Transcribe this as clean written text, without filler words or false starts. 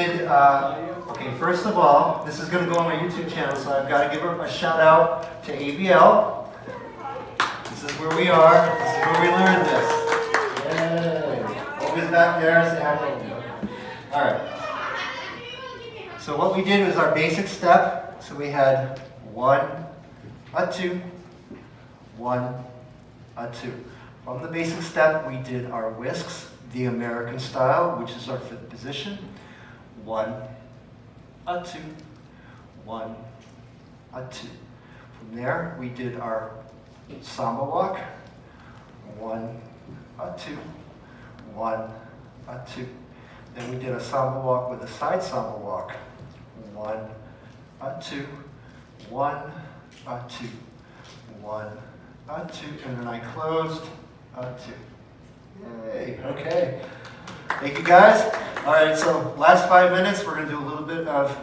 Okay, first of all, this is going to go on my YouTube channel, so I've got to give a shout out to ABL. This is where we are. This is where we learned this. Yay. Always back there, say hello. All right. So what we did was our basic step. So we had 1, a 2, 1, a 2. From the basic step, we did our whisks, the American style, which is our 5th position. 1, a 2, 1, a 2. From there, we did our Samba walk. 1, a 2, 1, a 2. Then we did a Samba walk with a side Samba walk. 1, a 2, 1, a 2, 1, a 2, and then I closed a 2. Yay, okay. Thank you guys. All right, so last 5 minutes, we're going to do a little bit of